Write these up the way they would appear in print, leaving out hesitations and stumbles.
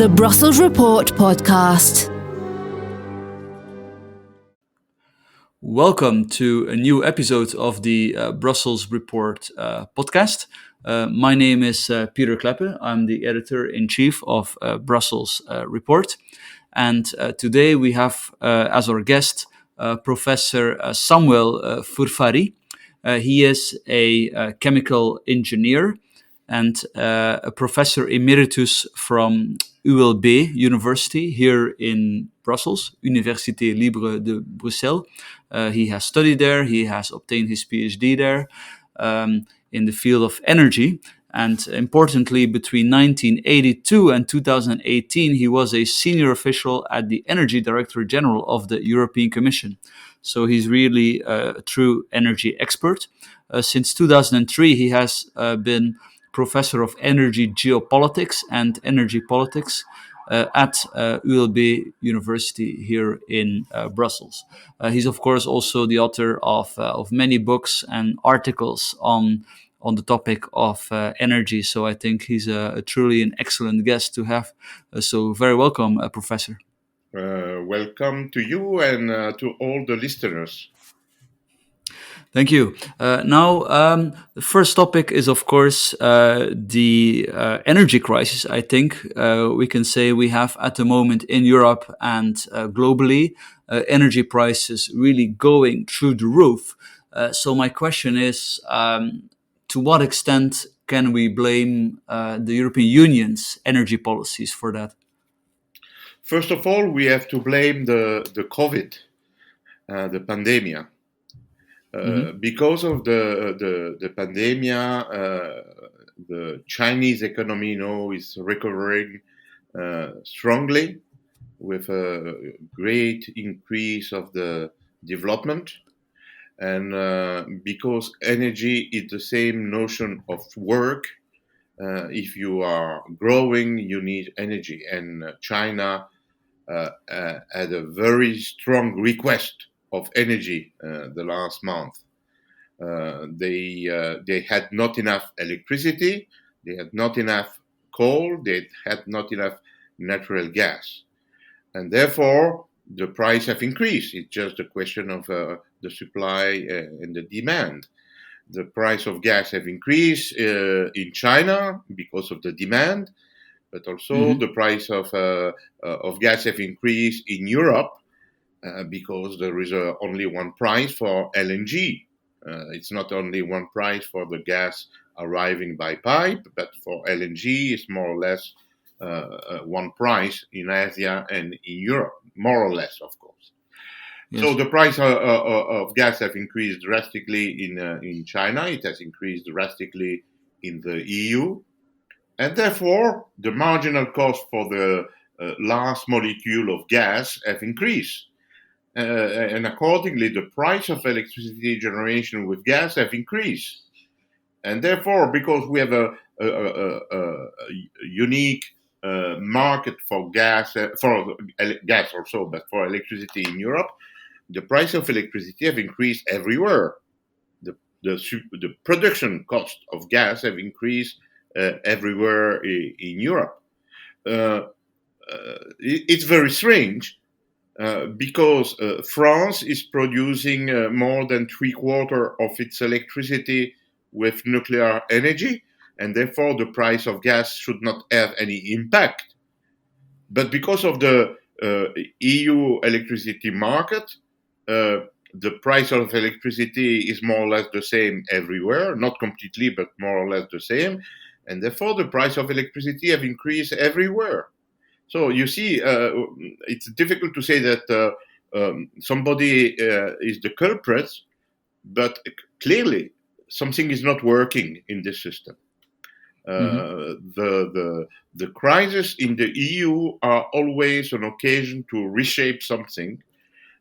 The Brussels Report podcast. Welcome to a new episode of the Brussels Report podcast. My name is Pieter Cleppe. I'm the editor-in-chief of Brussels Report. And today we have as our guest Professor Samuel Furfari. He is a chemical engineer and a professor emeritus from ULB University here in Brussels, Université Libre de Bruxelles. He has studied there, he has obtained his PhD there in the field of energy. And importantly, between 1982 and 2018, he was a senior official at the Energy Directorate-General of the European Commission. So he's really a true energy expert. Since 2003, he has been Professor of Energy Geopolitics and Energy Politics at ULB University here in Brussels. He's of course also the author of many books and articles on the topic of energy. So I think he's truly an excellent guest to have. So very welcome, Professor. Welcome to you and to all the listeners. Thank you. The first topic is, of course, the energy crisis. I think we can say we have at the moment in Europe and globally energy prices really going through the roof. So my question is, to what extent can we blame the European Union's energy policies for that? First of all, we have to blame the COVID, the pandemic. Because of the pandemic, the Chinese economy now is recovering strongly with a great increase of the development. And because energy is the same notion of work, if you are growing, you need energy. And China had a very strong request of energy the last month. They had not enough electricity, they had not enough coal, they had not enough natural gas. And therefore, the price have increased. It's just a question of the supply and the demand. The price of gas have increased in China because of the demand, but also the price of gas have increased in Europe because there is only one price for LNG. It's not only one price for the gas arriving by pipe, but for LNG it's more or less one price in Asia and in Europe, more or less, of course. Yes. So the price of gas have increased drastically in China. It has increased drastically in the EU. And therefore, the marginal cost for the last molecule of gas have increased. And accordingly, the price of electricity generation with gas have increased. And therefore, because we have a unique market for gas also, but for electricity in Europe, the price of electricity have increased everywhere. The production cost of gas have increased everywhere in Europe. It's very strange. Because France is producing more than 3/4 of its electricity with nuclear energy, and therefore the price of gas should not have any impact. But because of the EU electricity market, the price of electricity is more or less the same everywhere, not completely, but more or less the same, and therefore the price of electricity have increased everywhere. So you see, it's difficult to say that somebody is the culprit, but clearly something is not working in this system. The crises in the EU are always an occasion to reshape something,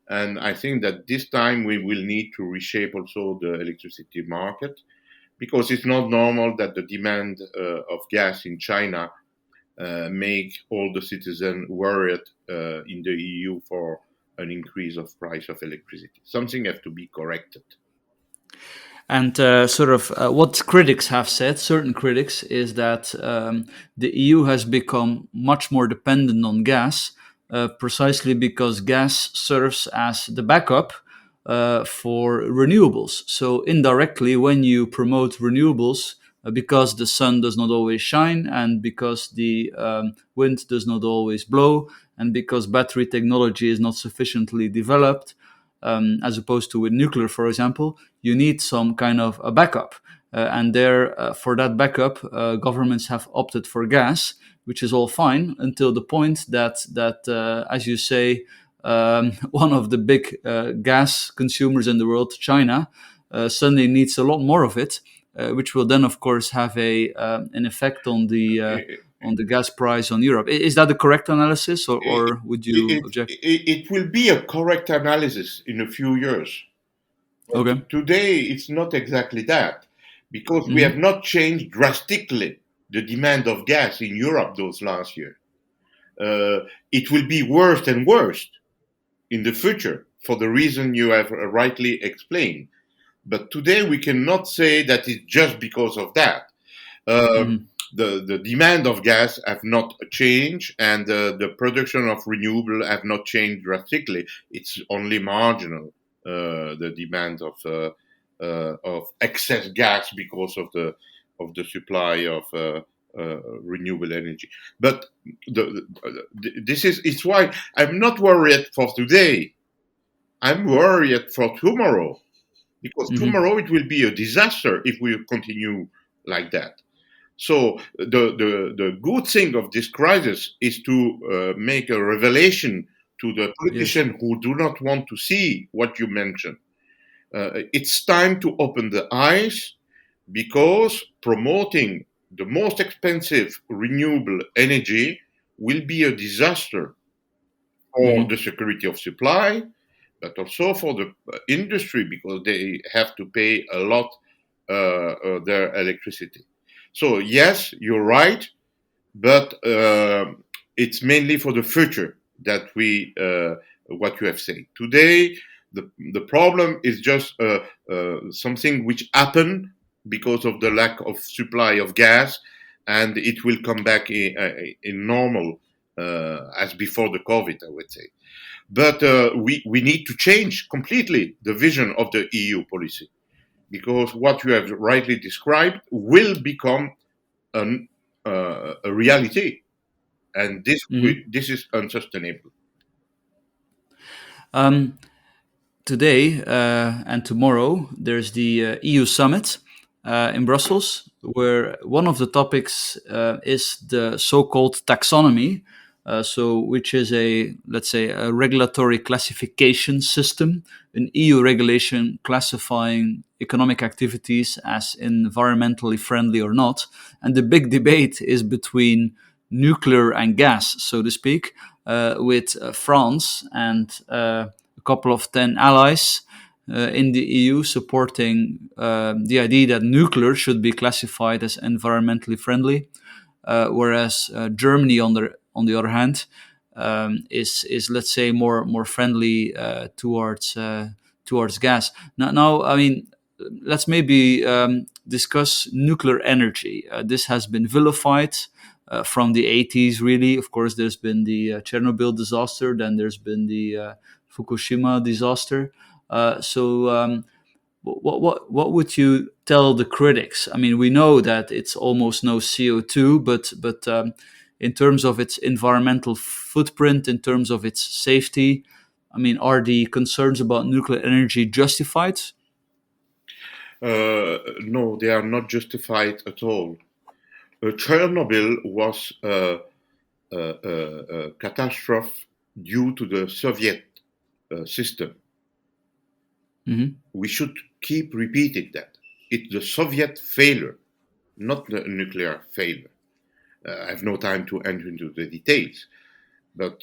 and I think that this time we will need to reshape also the electricity market, because it's not normal that the demand of gas in China make all the citizens worried in the EU for an increase of price of electricity. Something has to be corrected. And what critics have said, certain critics, is that the EU has become much more dependent on gas, precisely because gas serves as the backup for renewables. So indirectly, when you promote renewables, because the sun does not always shine, and because the wind does not always blow, and because battery technology is not sufficiently developed, as opposed to with nuclear, for example, you need some kind of a backup. And for that backup, governments have opted for gas, which is all fine until the point that as you say, one of the big gas consumers in the world, China, suddenly needs a lot more of it, which will then, of course, have an effect on the gas price on Europe. Is that the correct analysis, or would you object? It will be a correct analysis in a few years. Okay. Today, it's not exactly that, because we have not changed drastically the demand of gas in Europe those last years. It will be worse and worse in the future for the reason you have rightly explained. But today we cannot say that it's just because of that. The demand of gas have not changed, and the production of renewable have not changed drastically. It's only marginal, the demand of excess gas because of the supply of renewable energy. But it's why I'm not worried for today. I'm worried for tomorrow, because tomorrow it will be a disaster if we continue like that. So the good thing of this crisis is to make a revelation to the politicians who do not want to see what you mentioned. It's time to open the eyes, because promoting the most expensive renewable energy will be a disaster for the security of supply, but also for the industry, because they have to pay a lot their electricity. So yes, you're right, but it's mainly for the future that what you have said. Today, the problem is just something which happened because of the lack of supply of gas, and it will come back in normal as before the COVID, I would say. But we need to change completely the vision of the EU policy, because what you have rightly described will become a reality, and this is unsustainable. Today and tomorrow, there's the EU summit in Brussels, where one of the topics is the so-called taxonomy, which is let's say, a regulatory classification system, an EU regulation classifying economic activities as environmentally friendly or not. And the big debate is between nuclear and gas, so to speak, with France and a couple of 10 allies in the EU supporting the idea that nuclear should be classified as environmentally friendly, whereas Germany, on the other hand, is let's say more friendly towards gas. Now, I mean, let's maybe discuss nuclear energy. This has been vilified from the 80s, really. Of course, there's been the Chernobyl disaster, then there's been the Fukushima disaster. What would you tell the critics? I mean, we know that it's almost no CO2, but in terms of its environmental footprint, in terms of its safety, I mean, are the concerns about nuclear energy justified? No, they are not justified at all. Chernobyl was a catastrophe due to the Soviet system. We should keep repeating that. It's the Soviet failure, not the nuclear failure. I have no time to enter into the details, but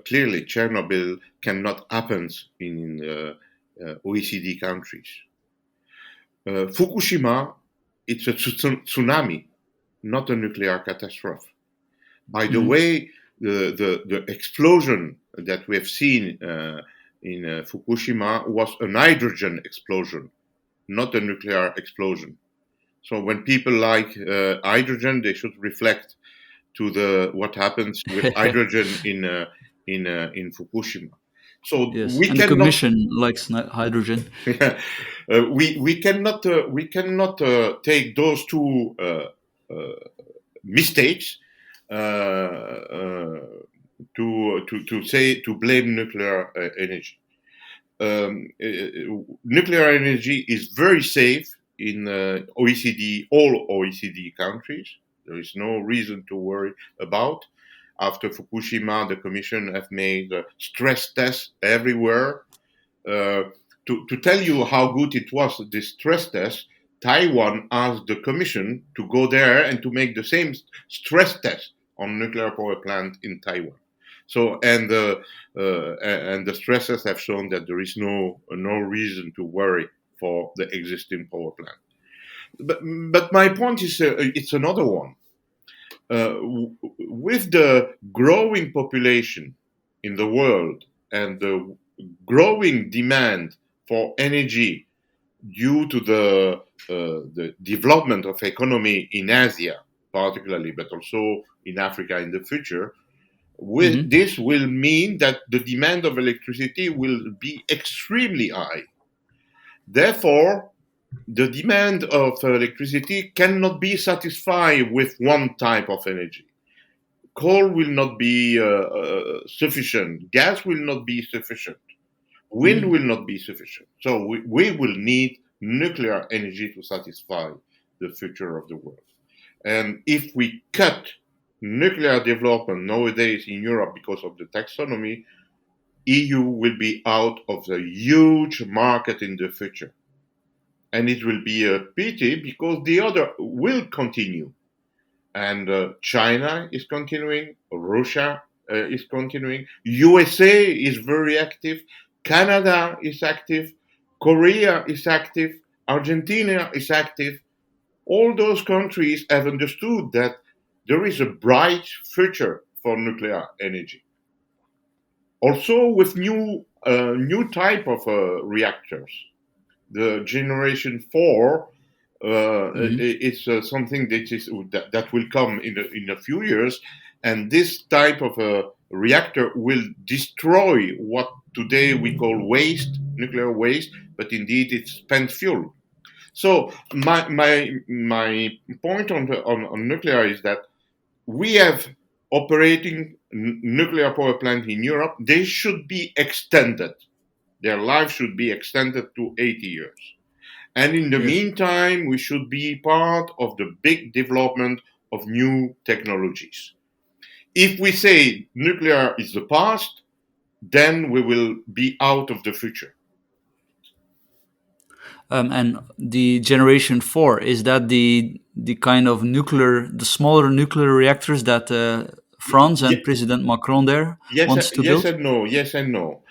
clearly Chernobyl cannot happen in OECD countries. Fukushima, it's a tsunami, not a nuclear catastrophe. By the way, the explosion that we have seen in Fukushima was a hydrogen explosion, not a nuclear explosion. So when people like hydrogen, they should reflect to what happens with hydrogen in Fukushima. So Yes, we and the cannot. Commission likes hydrogen. We cannot take those two mistakes to blame nuclear energy. Nuclear energy is very safe in all OECD countries. There is no reason to worry about. After Fukushima, the Commission have made stress tests everywhere. To tell you how good it was, this stress test, Taiwan asked the Commission to go there and to make the same stress test on nuclear power plant in Taiwan. So and the stress tests have shown that there is no reason to worry for the existing power plant. But my point is it's another one. With the growing population in the world and the growing demand for energy due to the development of economy in Asia, particularly, but also in Africa in the future, this will mean that the demand of electricity will be extremely high. Therefore, the demand of electricity cannot be satisfied with one type of energy. Coal will not be sufficient. Gas will not be sufficient. Wind will not be sufficient. So we will need nuclear energy to satisfy the future of the world. And if we cut nuclear development nowadays in Europe because of the taxonomy, EU will be out of the huge market in the future. And it will be a pity because the other will continue. And China is continuing, Russia is continuing, USA is very active, Canada is active, Korea is active, Argentina is active. All those countries have understood that there is a bright future for nuclear energy. Also with new type of reactors. The generation 4 it's something that will come in a few years, and this type of a reactor will destroy what today we call nuclear waste, but indeed it's spent fuel. So my point on nuclear is that we have operating nuclear power plant in Europe. They should be extended. Their life should be extended to 80 years. And in the meantime, we should be part of the big development of new technologies. If we say nuclear is the past, then we will be out of the future. And the generation 4, is that the kind of the smaller nuclear reactors that France and President Macron there wants to build? Yes and no.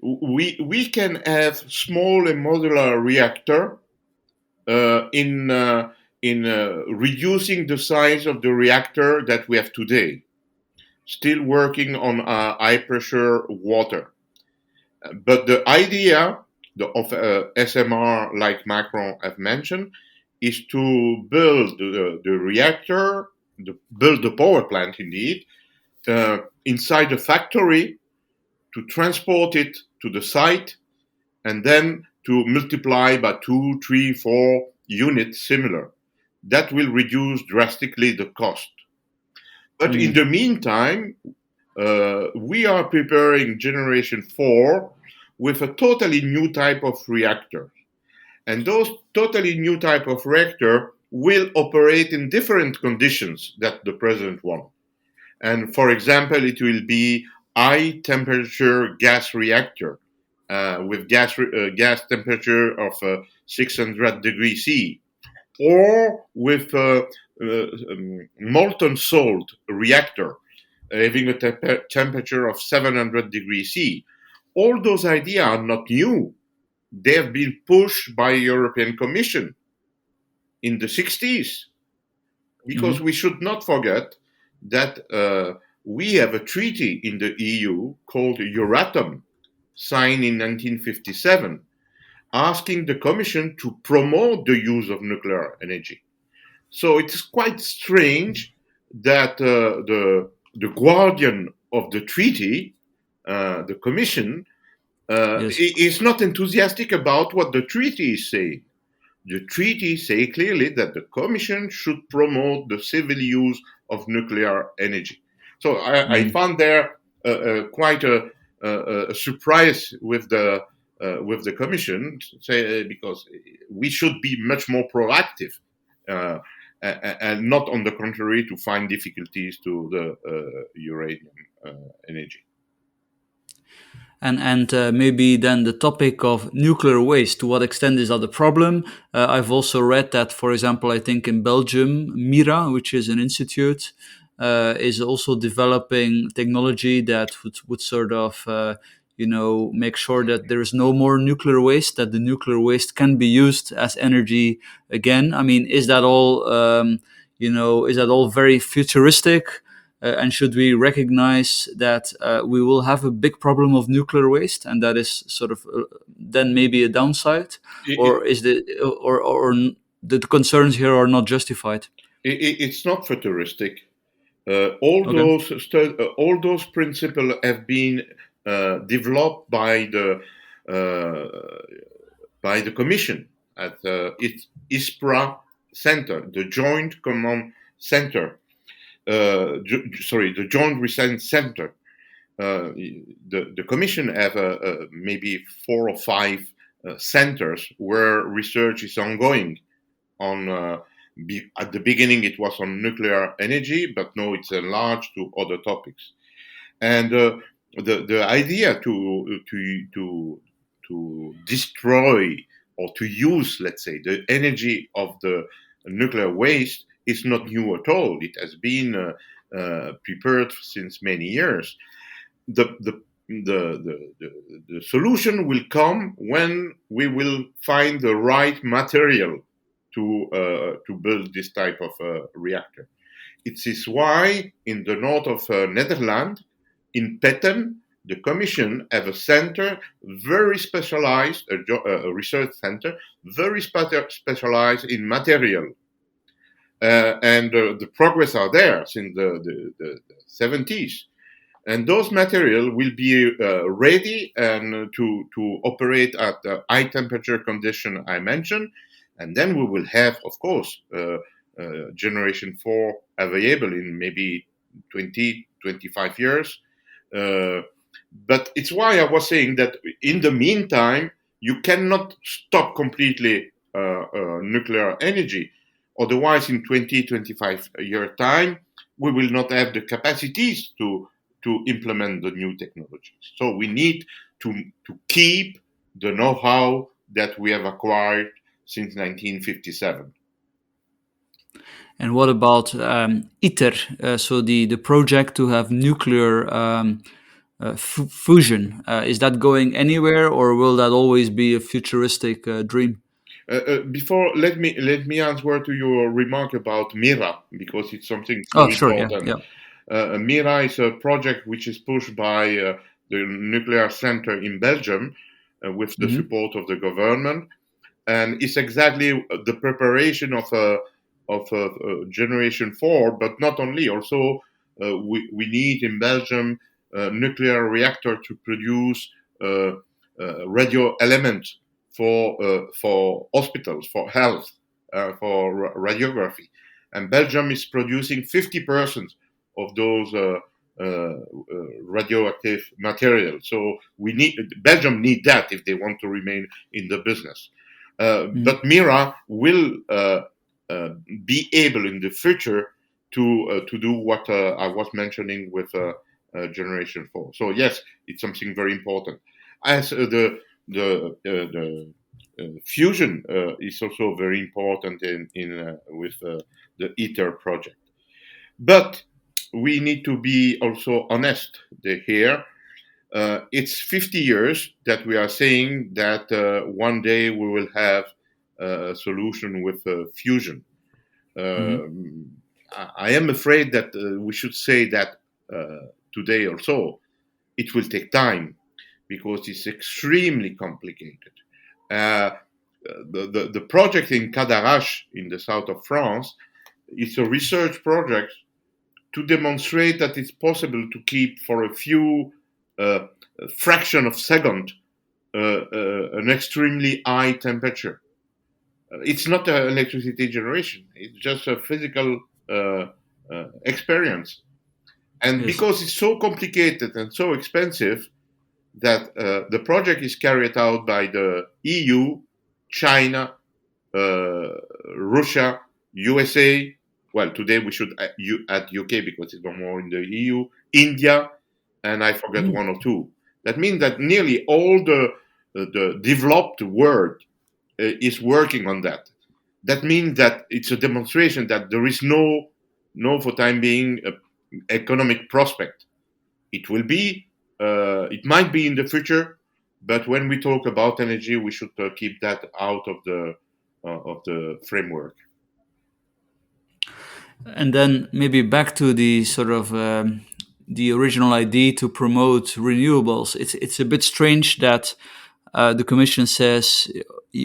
We can have small and modular reactor in reducing the size of the reactor that we have today. Still working on high pressure water. But the idea of SMR, like Macron have mentioned, is to build the reactor, build the power plant indeed, inside the factory, to transport it to the site, and then to multiply by 2, 3, 4 units similar. That will reduce drastically the cost. But in the meantime, we are preparing generation 4 with a totally new type of reactor. And those totally new type of reactor will operate in different conditions that the president wants. And for example, it will be high temperature gas reactor with gas temperature of 600 degrees C, or with molten salt reactor having a temperature of 700 degrees C. All those ideas are not new. They have been pushed by the European Commission in the 60s. Because we should not forget that we have a treaty in the EU called Euratom, signed in 1957. asking the Commission to promote the use of nuclear energy. So it's quite strange that the guardian of the treaty, the Commission, Yes. is not enthusiastic about what the treaty is saying. The treaty says clearly that the Commission should promote the civil use of nuclear energy. So I found there quite a surprise with the Commission, because we should be much more proactive, and not on the contrary to find difficulties to the uranium energy. And maybe then the topic of nuclear waste, to what extent is that a problem? I've also read that, for example, I think in Belgium, MIRA, which is an institute, is also developing technology that would sort of, make sure that there is no more nuclear waste, that the nuclear waste can be used as energy again. I mean, is that all, is that all very futuristic? And should we recognize that we will have a big problem of nuclear waste, and that is sort of then maybe a downside, or is the concerns here are not justified? It's not futuristic. All Okay. all those principles have been developed by the Commission at its ISPRA Center, the Joint Command Center. The Joint Research Center. The Commission have maybe 4 or 5 centers where research is ongoing. At the beginning, it was on nuclear energy, but now it's enlarged to other topics. And the idea to destroy or to use, let's say, the energy of the nuclear waste is not new at all. It has been prepared since many years. The solution will come when we will find the right material to build this type of reactor. It is why in the north of Netherlands, in Petten, the Commission have a center very specialized, a research center very specialized in material. And the progress are there since the 70s. And those materials will be ready and to operate at the high temperature condition I mentioned. And then we will have, of course, generation 4 available in maybe 20, 25 years. But it's why I was saying that in the meantime, you cannot stop completely nuclear energy. Otherwise, in 20, 25 year time, we will not have the capacities to implement the new technologies. So we need to keep the know-how that we have acquired since 1957. And what about ITER? So the project to have nuclear fusion, is that going anywhere, or will that always be a futuristic dream? Before, let me answer to your remark about MIRA, because it's something Oh, so sure, important. yeah. MIRA is a project which is pushed by the nuclear center in Belgium with the support of the government, and it's exactly the preparation of generation 4, but not only. Also, we need in Belgium a nuclear reactor to produce radio elements for hospitals, for health, for radiography. And Belgium is producing 50% of those radioactive material. So Belgium need that if they want to remain in the business. But MIRA will be able in the future to do what I was mentioning with Generation 4. So yes, it's something very important. As the fusion is also very important in with the ITER project. But we need to be also honest here. It's 50 years that we are saying that one day we will have a solution with fusion. I am afraid that we should say that today also. It will take time because it's extremely complicated. Uh, the project in Cadarache in the south of France is a research project to demonstrate that it's possible to keep for a few fraction of second an extremely high temperature. It's not an electricity generation; it's just a physical experience. And Yes. because it's so complicated and so expensive, that the project is carried out by the EU, China, Russia, USA. Well, today we should add UK because it's no more in the EU, India, and I forget one or two. That means that nearly all the developed world is working on that. That means that it's a demonstration that there is no for time being, economic prospect. It will be, it might be in the future, but when we talk about energy, we should keep that out of the framework. And then maybe back to the sort of the original idea to promote renewables. It's a bit strange that the Commission says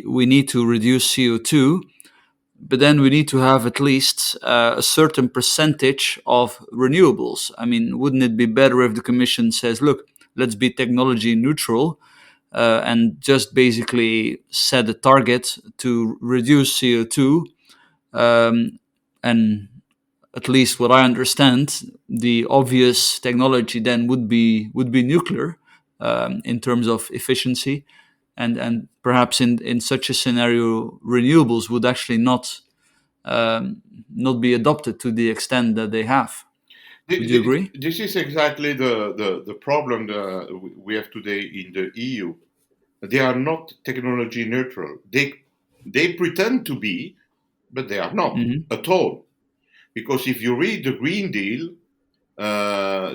we need to reduce CO2, but then we need to have at least a certain percentage of renewables. I mean, wouldn't it be better if the Commission says, look, let's be technology neutral and just basically set a target to reduce CO2? And at least what I understand, the obvious technology then would be nuclear in terms of efficiency. And perhaps in such a scenario, renewables would actually not be adopted to the extent that they have. Would you agree? This is exactly the problem we have today in the EU. They are not technology neutral. They pretend to be, but they are not at all. Because if you read the Green Deal,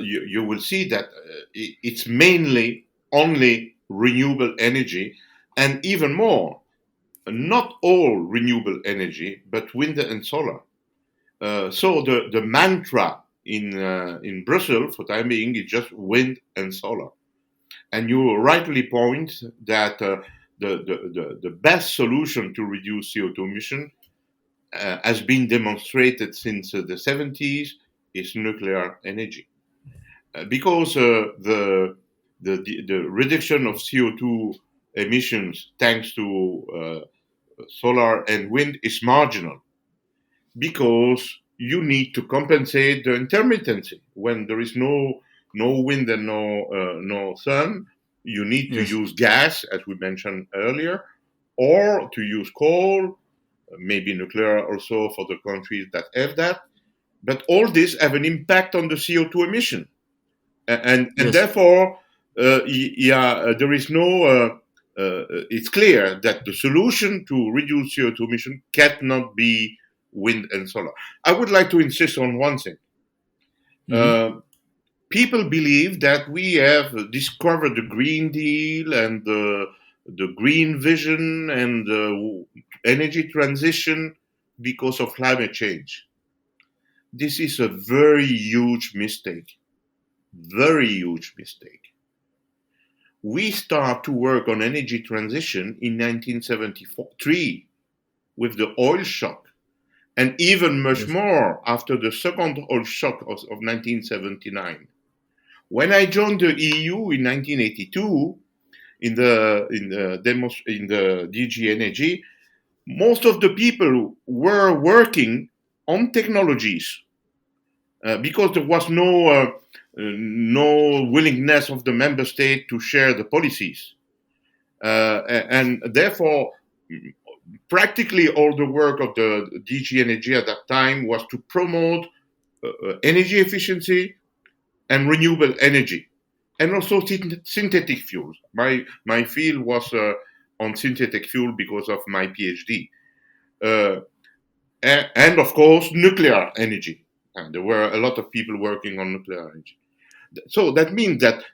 you will see that it's mainly only renewable energy, and even more, not all renewable energy, but wind and solar. So the mantra in Brussels for the time being is just wind and solar. And you rightly point that the best solution to reduce CO2 emission has been demonstrated since the 70s is nuclear energy. Because the reduction of CO2 emissions thanks to solar and wind is marginal, because you need to compensate the intermittency. When there is no wind and no sun, you need to use gas, as we mentioned earlier, or to use coal, maybe nuclear also for the countries that have that. But all this have an impact on the CO2 emission. And therefore, there is no, it's clear that the solution to reduce CO2 emission cannot be wind and solar. I would like to insist on one thing. People believe that we have discovered the Green Deal and the green vision and the energy transition because of climate change. This is a very huge mistake. Very huge mistake. We start to work on energy transition in 1973 with the oil shock, and even much more after the second oil shock of 1979. When I joined the EU in 1982, in the DG Energy, most of the people were working on technologies because there was no willingness of the member state to share the policies, and therefore practically all the work of the DG Energy at that time was to promote energy efficiency and renewable energy, and also synthetic fuels. My field was on synthetic fuel because of my PhD, and of course nuclear energy. And there were a lot of people working on nuclear energy. So that means that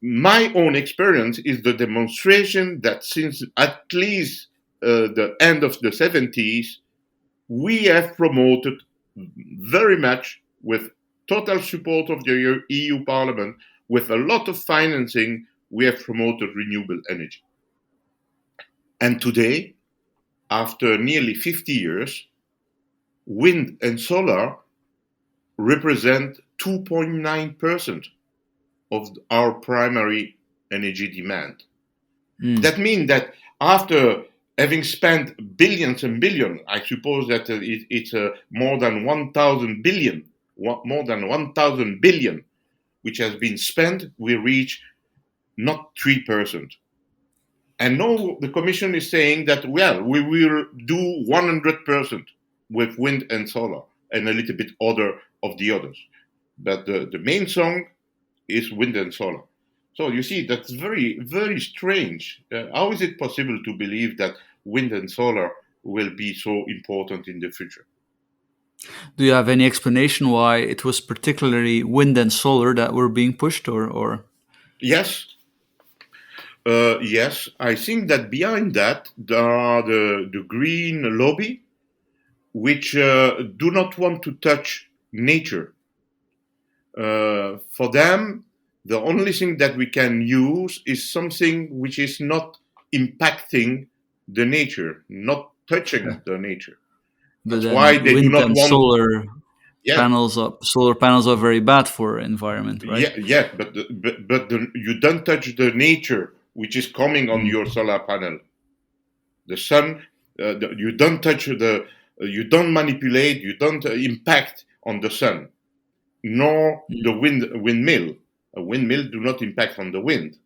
my own experience is the demonstration that since at least the end of the 70s, we have promoted very much, with total support of the EU Parliament, with a lot of financing, we have promoted renewable energy. And today, after nearly 50 years, wind and solar represent 2.9% of our primary energy demand. That means that after having spent billions and billions, I suppose that it's more than 1,000 billion, which has been spent, we reach not 3%. And now the Commission is saying that, well, we will do 100% with wind and solar and a little bit other of the others. But the main song is wind and solar. So you see, that's very, very strange. How is it possible to believe that wind and solar will be so important in the future? Do you have any explanation why it was particularly wind and solar that were being pushed, or? Yes. Yes, I think that behind that there are the green lobby, which do not want to touch nature. For them, the only thing that we can use is something which is not impacting the nature, not touching the nature. But That's then why they do wind not and want. solar Yeah, solar panels are very bad for environment, right? yeah, but you don't touch the nature which is coming on your solar panel. The sun, you don't touch you don't manipulate, you don't impact on the sun, nor the windmill. A windmill do not impact on the wind.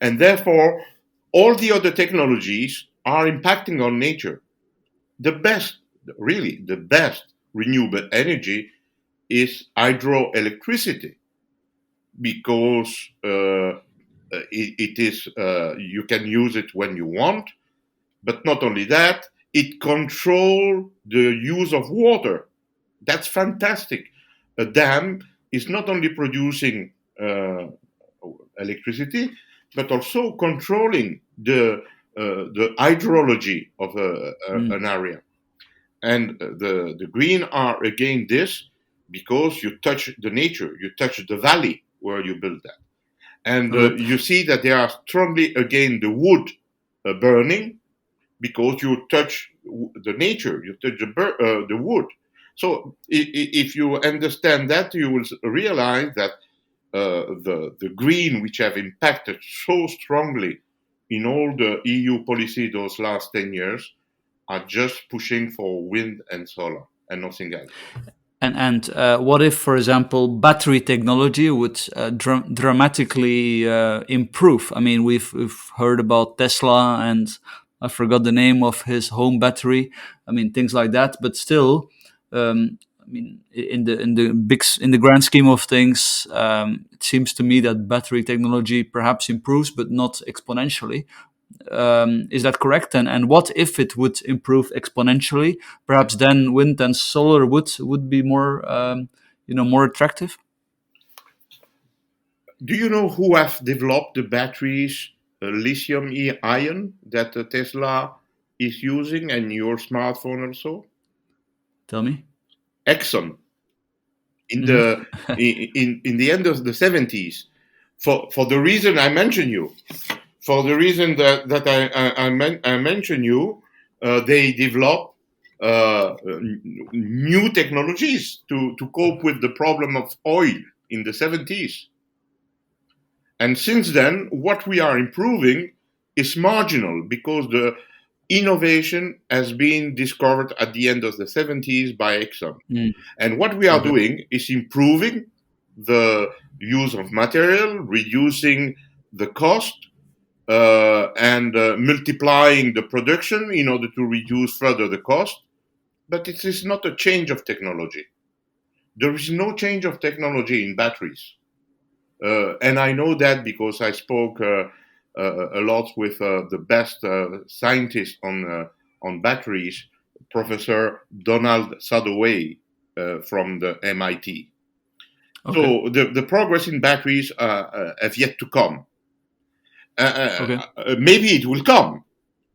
And therefore, all the other technologies are impacting on nature. The best, really, the best renewable energy is hydroelectricity, because it is you can use it when you want, but not only that, it controls the use of water. That's fantastic. A dam is not only producing electricity, but also controlling the hydrology of an area. And the green are again this, because you touch the nature, you touch the valley where you build that. And you see that they are strongly against the wood burning, because you touch the nature, you touch the wood. So if you understand that, you will realize that the green, which have impacted so strongly in all the EU policy those last 10 years, are just pushing for wind and solar and nothing else. And what if, for example, battery technology would dramatically improve? I mean, we've heard about Tesla, and I forgot the name of his home battery. I mean, things like that. But still, I mean, in the grand scheme of things, it seems to me that battery technology perhaps improves, but not exponentially. Is that correct? And what if it would improve exponentially? Perhaps then wind and solar would be more more attractive. Do you know who have developed the batteries, lithium ion, that Tesla is using, and your smartphone also? Tell me. Exxon. In the in the end of the 70s, for the reason I mentioned you, for the reason that I mentioned you, they developed new technologies to cope with the problem of oil in the 70s. And since then, what we are improving is marginal, because the innovation has been discovered at the end of the 70s by Exxon. And what we are doing is improving the use of material, reducing the cost, and multiplying the production in order to reduce further the cost. But it is not a change of technology. There is no change of technology in batteries. And I know that because I spoke a lot with the best scientist on batteries, Professor Donald Sadoway from the MIT. Okay. So the progress in batteries have yet to come. Maybe it will come,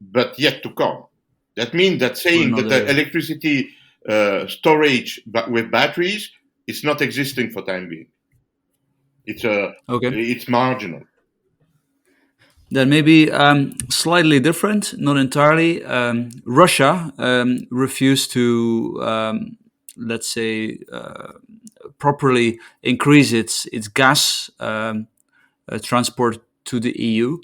but yet to come. That means that saying that the electricity storage with batteries is not existing for time being. It's marginal. Then maybe slightly different, not entirely. Russia refused to, let's say, properly increase its gas transport to the EU.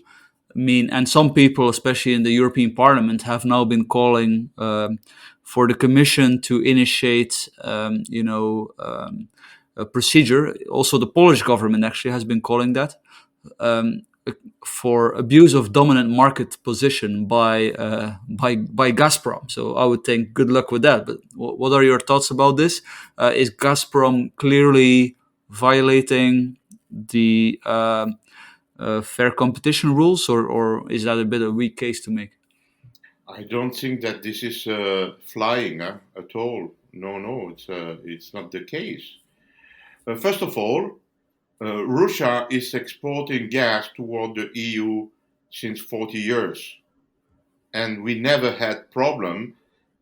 And some people, especially in the European Parliament, have now been calling for the Commission to initiate, a procedure. Also, the Polish government actually has been calling that. For abuse of dominant market position by Gazprom. So I would think good luck with that. But what are your thoughts about this? Is Gazprom clearly violating the fair competition rules, or is that a bit of a weak case to make? I don't think that this is flying at all. No, it's not the case. First of all, Russia is exporting gas toward the EU since 40 years. And we never had problem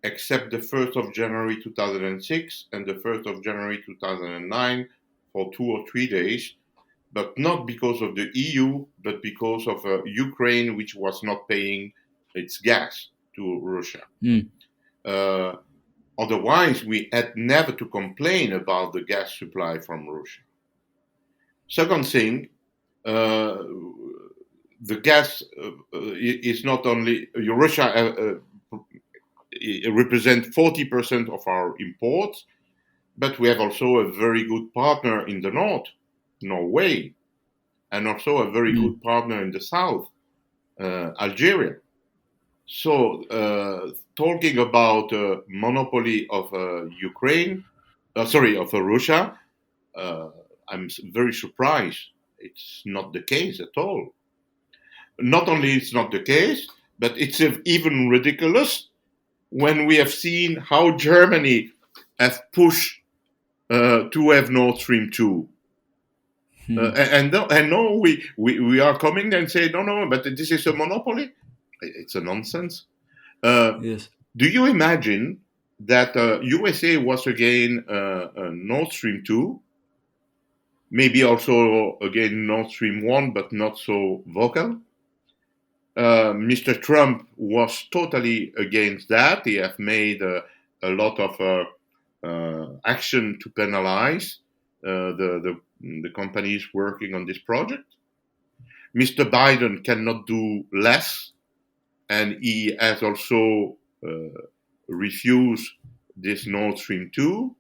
except the 1st of January 2006 and the 1st of January 2009 for 2 or 3 days, but not because of the EU, but because of Ukraine, which was not paying its gas to Russia. Otherwise, we had never to complain about the gas supply from Russia. Second thing, the gas is not only Russia represents 40% of our imports, but we have also a very good partner in the north, Norway, and also a very good partner in the south, Algeria. So, talking about monopoly of Russia, I'm very surprised. It's not the case at all. Not only it's not the case, but it's even ridiculous when we have seen how Germany has pushed to have Nord Stream 2. And no, we are coming and say, no, but this is a monopoly. It's a nonsense. Yes. Do you imagine that USA was again Nord Stream 2? Maybe also again Nord Stream 1, but not so vocal. Mr. Trump was totally against that. He has made a lot of action to penalize the companies working on this project. Mr. Biden cannot do less, and he has also refused this Nord Stream 2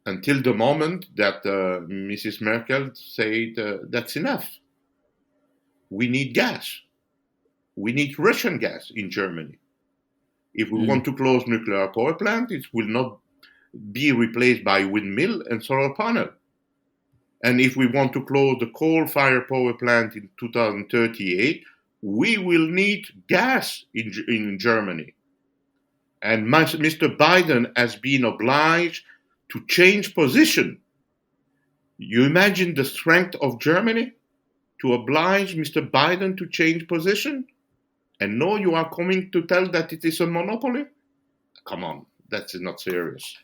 until the moment that Mrs. Merkel said that's enough. We need gas. We need Russian gas in Germany. If we want to close nuclear power plant, it will not be replaced by windmill and solar panel. And if we want to close the coal-fired power plant in 2038, we will need gas in Germany. And Mr. Biden has been obliged to change position. You imagine the strength of Germany to oblige Mr. Biden to change position? And now you are coming to tell that it is a monopoly? Come on, that's not serious.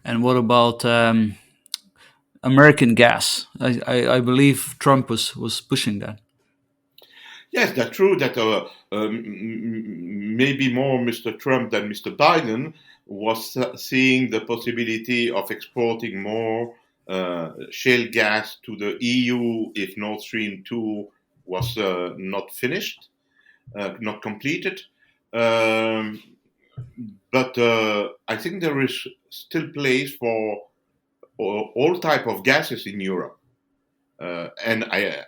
And what about American gas? I believe Trump was pushing that. Yes, that's true that maybe more Mr. Trump than Mr. Biden was seeing the possibility of exporting more shale gas to the EU if Nord Stream 2 was not finished, not completed. But I think there is still place for all type of gases in Europe. And I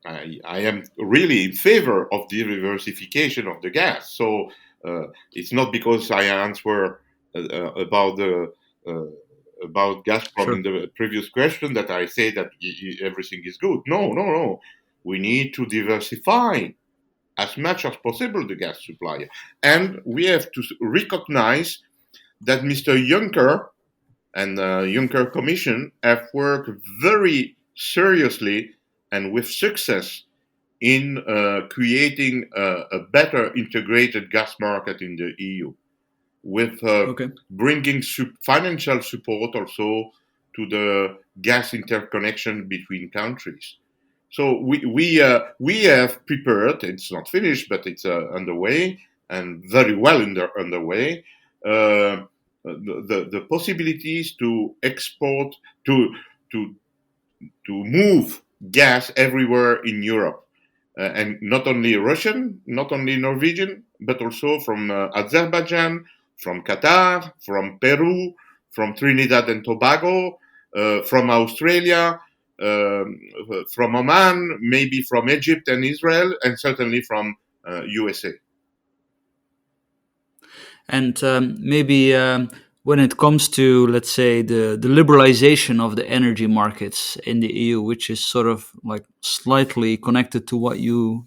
am really in favor of the diversification of the gas. So it's not because I answer about Gazprom in the previous question that I say that everything is good. No. We need to diversify as much as possible the gas supplier. And we have to recognize that Mr. Juncker and the Juncker Commission have worked very seriously and with success in creating a better integrated gas market in the EU, with bringing financial support also to the gas interconnection between countries. So we have prepared. It's not finished, but it's underway and very well underway. The possibilities to export to move gas everywhere in Europe, and not only Russian, not only Norwegian, but also from Azerbaijan, from Qatar, from Peru, from Trinidad and Tobago, from Australia, from Oman, maybe from Egypt and Israel, and certainly from USA. And maybe when it comes to, let's say, the liberalization of the energy markets in the EU, which is sort of like slightly connected to what you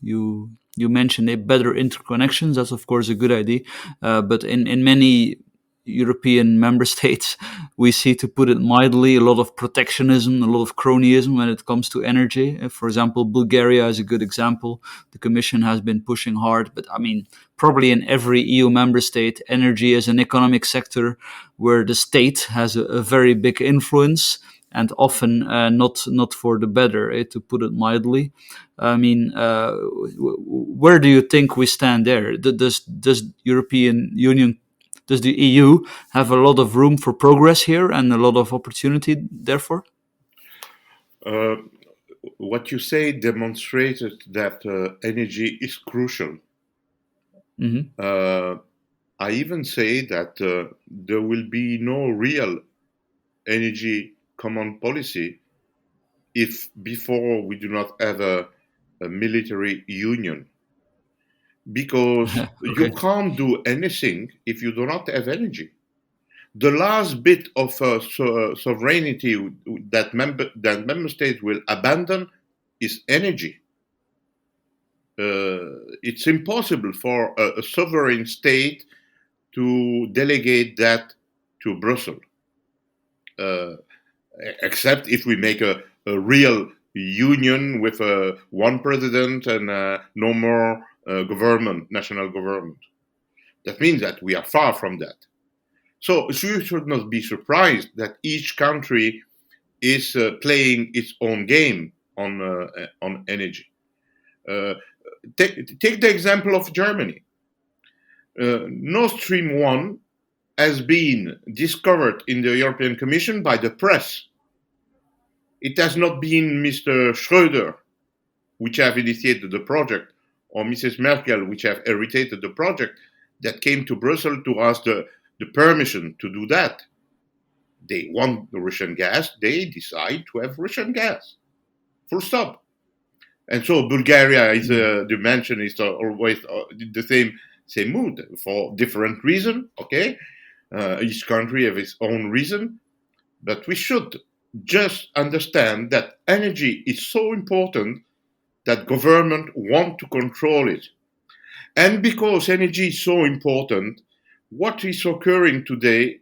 mentioned, better interconnections, that's of course a good idea. But in many European member states, we see, to put it mildly, a lot of protectionism, a lot of cronyism when it comes to energy. For example, Bulgaria is a good example. The Commission has been pushing hard, but I mean, probably in every EU member state, energy is an economic sector where the state has a very big influence, and often not for the better, to put it mildly. I mean, where do you think we stand there? Does European Union, does the EU have a lot of room for progress here and a lot of opportunity, therefore? What you say demonstrated that energy is crucial. Mm-hmm. I even say that there will be no real energy common policy if before we do not have a military union. Because okay, you can't do anything if you do not have energy. The last bit of sovereignty that member states will abandon is energy. It's impossible for a sovereign state to delegate that to Brussels, except if we make a real union with one president and no more national government. That means that we are far from that. So you should not be surprised that each country is playing its own game on energy. Take the example of Germany. Nord Stream 1 has been discovered in the European Commission by the press. It has not been Mr. Schröder, which have initiated the project, or Mrs. Merkel, which have irritated the project, that came to Brussels to ask the permission to do that. They want the Russian gas, they decide to have Russian gas. Full stop. And so Bulgaria is dimension is always the same mood for different reason. Okay, each country has its own reason, but we should just understand that energy is so important that government want to control it. And because energy is so important, what is occurring today,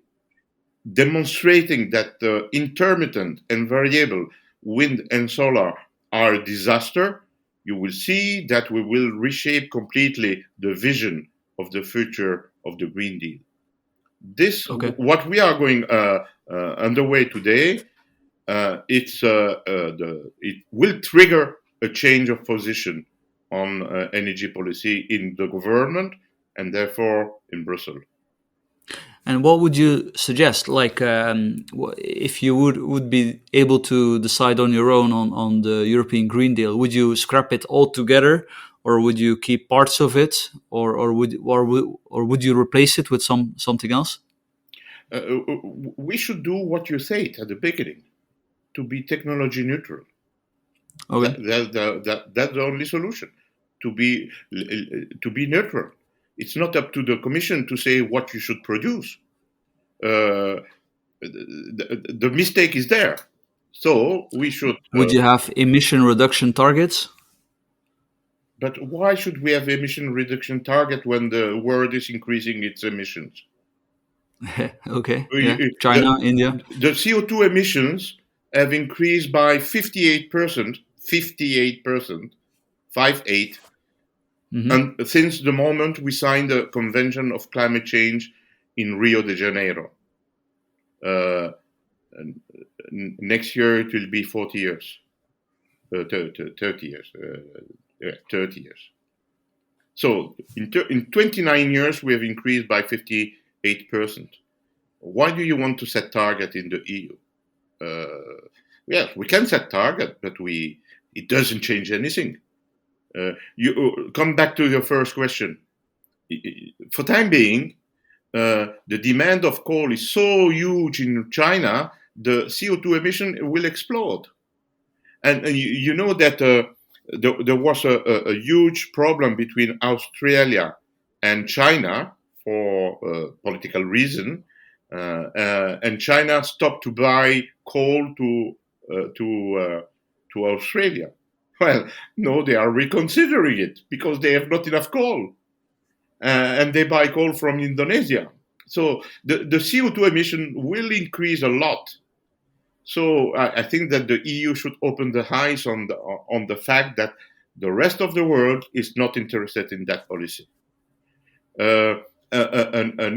demonstrating that the intermittent and variable wind and solar are a disaster, you will see that we will reshape completely the vision of the future of the Green Deal. This, what we are going underway today, it will trigger a change of position on energy policy in the government and therefore in Brussels. And what would you suggest? Like, if you would be able to decide on your own on the European Green Deal, would you scrap it altogether, or would you keep parts of it, or would you replace it with something else? We should do what you said at the beginning, to be technology neutral. Okay. That's the only solution. To be neutral. It's not up to the Commission to say what you should produce. The mistake is there. So we should... Would you have emission reduction targets? But why should we have emission reduction target when the world is increasing its emissions? Okay. Yeah. China, India. The CO2 emissions have increased by 58%, 58%, and since the moment we signed the Convention of Climate Change in Rio de Janeiro. next year it will be 40 years, 30 years, 30 years. So in 29 years, we have increased by 58%. Why do you want to set target in the EU? Yes, we can set target, but it doesn't change anything. You come back to your first question. For time being, the demand of coal is so huge in China, the CO2 emission will explode. And you know that there was a huge problem between Australia and China for political reason, and China stopped to buy coal to Australia. Well, no, they are reconsidering it because they have not enough coal, and they buy coal from Indonesia. So the CO2 emission will increase a lot. So I think that the EU should open the eyes on the fact that the rest of the world is not interested in that policy. An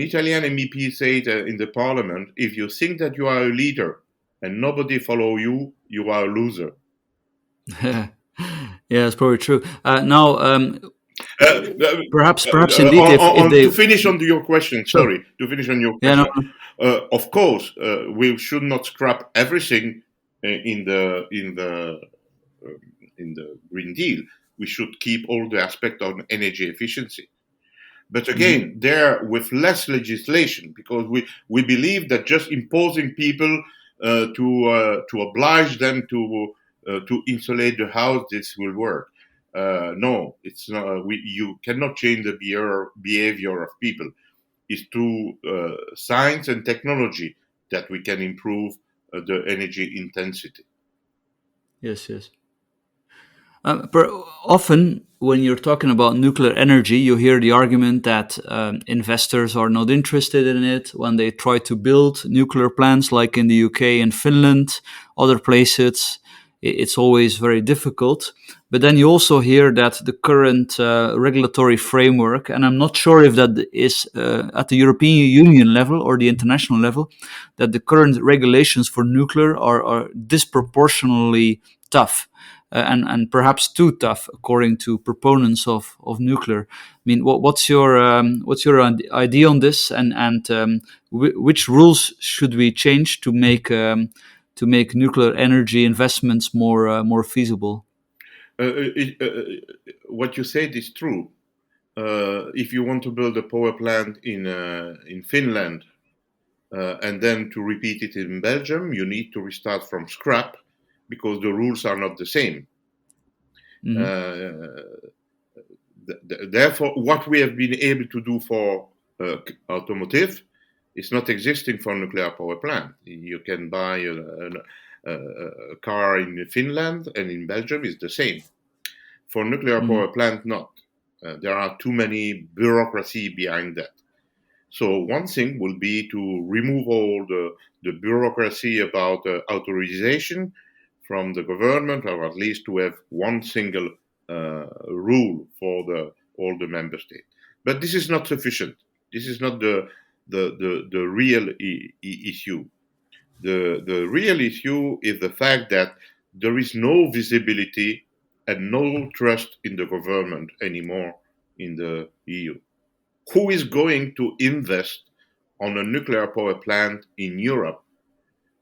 Italian MEP said in the parliament, if you think that you are a leader and nobody follow you, you are a loser. Yeah, it's probably true. Perhaps indeed, to finish on your question, sorry, to finish on your question. Yeah, no. Of course, we should not scrap everything in the Green Deal. We should keep all the aspects on energy efficiency. But again, there with less legislation, because we believe that just imposing people to oblige them to insulate the house, this will work. No, it's not. You cannot change the behavior of people. It's through science and technology that we can improve the energy intensity. Yes. Often, when you're talking about nuclear energy, you hear the argument that investors are not interested in it when they try to build nuclear plants, like in the UK and Finland, other places. It's always very difficult. But then you also hear that the current regulatory framework, and I'm not sure if that is at the European Union level or the international level, that the current regulations for nuclear are disproportionately tough. And perhaps too tough, according to proponents of nuclear. I mean, what's your idea on this, and which rules should we change to make nuclear energy investments more feasible? What you said is true. If you want to build a power plant in Finland and then to repeat it in Belgium, you need to restart from scrap, because the rules are not the same. Therefore, what we have been able to do for automotive is not existing for nuclear power plant. You can buy a car in Finland, and in Belgium is the same. For nuclear power plant, not. There are too many bureaucracy behind that. So one thing will be to remove all the bureaucracy about authorization from the government, or at least to have one single rule for all the member states. But this is not sufficient. This is not the real issue. The real issue is the fact that there is no visibility and no trust in the government anymore in the EU. Who is going to invest on a nuclear power plant in Europe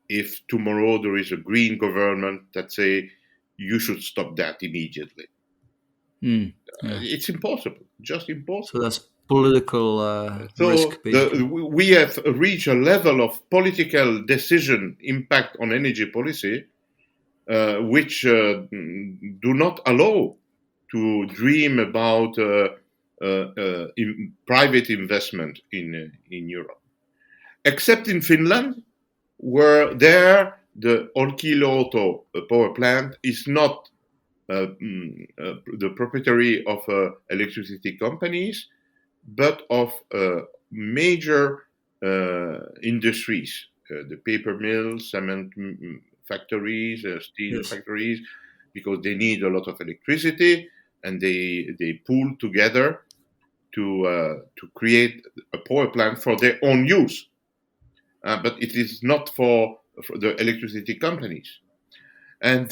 if tomorrow there is a green government that say you should stop that immediately? It's impossible, just impossible. So that's political risk. We have reached a level of political decision impact on energy policy which do not allow to dream about private investment in Europe, except in Finland, where the Olkiluoto power plant is not the proprietary of electricity companies, but of major industries, the paper mills, cement factories, steel factories, because they need a lot of electricity, and they pool together to create a power plant for their own use. But it is not for for the electricity companies. And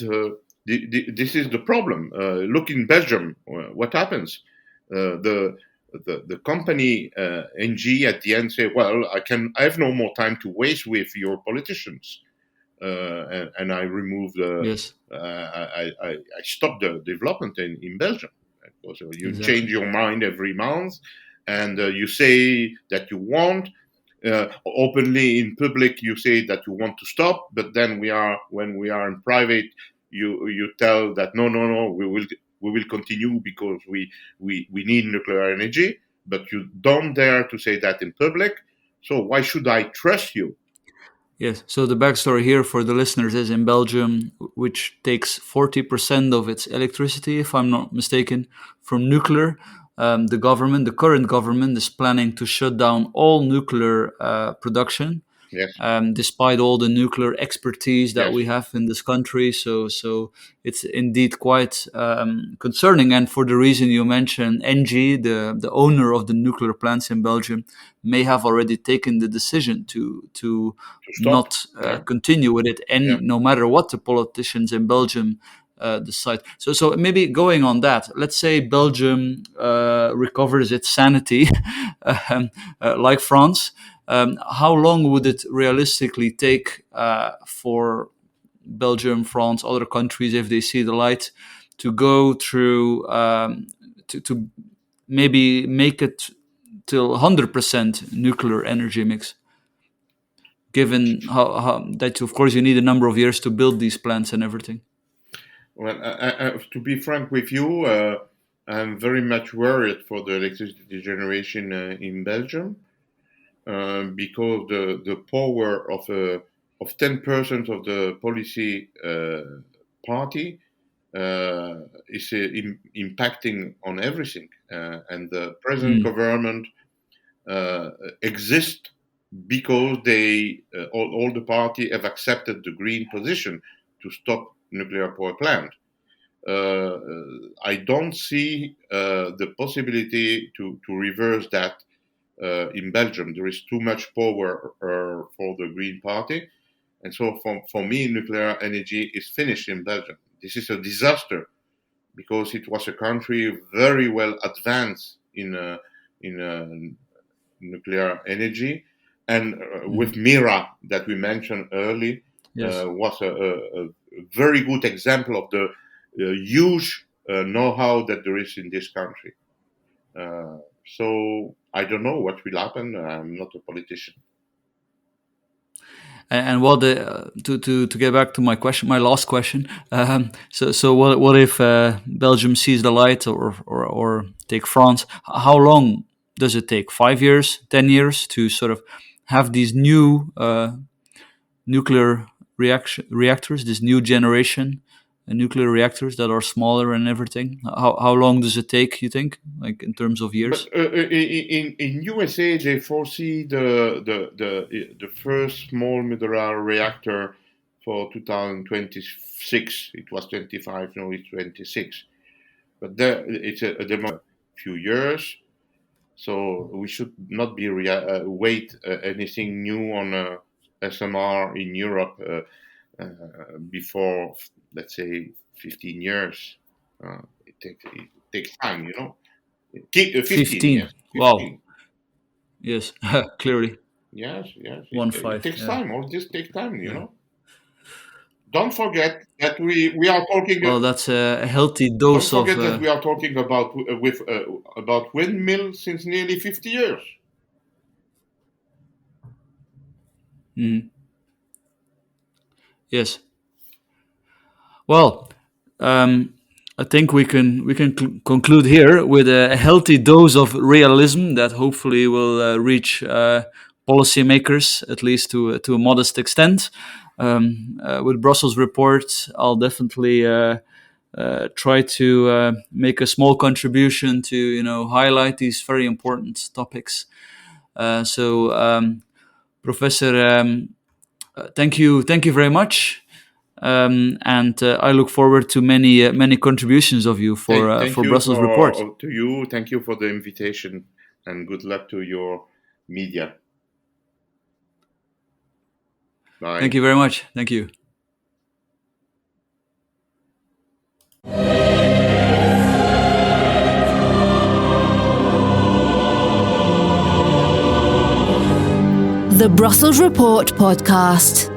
this is the problem. Look in Belgium, what happens? The company NG at the end say, well, I have no more time to waste with your politicians, and I remove Yes, I stop the development in Belgium. Because you change exactly. your mind every month, and you say that you want. Openly in public, you say that you want to stop, but then when we are in private, you tell that no, we will continue because we need nuclear energy, but you don't dare to say that in public. So why should I trust you? Yes. So the backstory here for the listeners is in Belgium, which takes 40% of its electricity, if I'm not mistaken, from nuclear. The current government, is planning to shut down all nuclear production, Yes, despite all the nuclear expertise that yes, we have in this country. So it's indeed quite concerning. And for the reason you mentioned, NG, the owner of the nuclear plants in Belgium, may have already taken the decision to to stop. not Yeah, continue with it, yeah. no matter what the politicians in Belgium decide. So maybe going on that, let's say Belgium recovers its sanity, like France. How long would it realistically take for Belgium, France, other countries, if they see the light, to go through to maybe make it till 100% nuclear energy mix? Given how that, of course, you need a number of years to build these plants and everything. Well, to be frank with you, I'm very much worried for the electricity generation in Belgium. Because the power of 10% of the policy party is impacting on everything, and the present Mm. government uh, exists because all the party have accepted the green position to stop nuclear power plant. uh, I don't see the possibility to reverse that in Belgium. There is too much power for the Green Party. And so for me, nuclear energy is finished in Belgium. This is a disaster because it was a country very well advanced in nuclear energy. And Mhm. with Mira, that we mentioned early, Yes. was a very good example of the huge know-how that there is in this country. So I don't know what will happen. I'm not a politician. And what to get back to my question, my last question. So what if Belgium sees the light, or take France? How long does it take? 5 years, 10 years to sort of have these new nuclear reactors, this new generation nuclear reactors that are smaller and everything? How long does it take, you think, like in terms of But years? in USA, they foresee the first small modular reactor for 2026. It was 25, no, it's 26. But there, it's a demo few years. So we should not be wait anything new on SMR in Europe before, let's say, 15 years. It takes time, 15, 15. yes, Wow. 15. Yes. Clearly. Yes, yes. One It five. takes Yeah. time. All this takes time, Yeah. Don't forget that we are talking. Well, that's a healthy Don't dose of. forget that we are talking about windmills since nearly 50 years. Mhm. Yes. Well, um, I think we can conclude here with a healthy dose of realism that hopefully will reach policymakers, at least to a modest extent. With Brussels report, I'll definitely try to make a small contribution to highlight these very important topics. Professor, thank you very much. And I look forward to many contributions of you Thank for you Brussels report. to you. Thank you for the invitation, and good luck to your media. Bye. Thank you very much. Thank you. The Brussels Report podcast.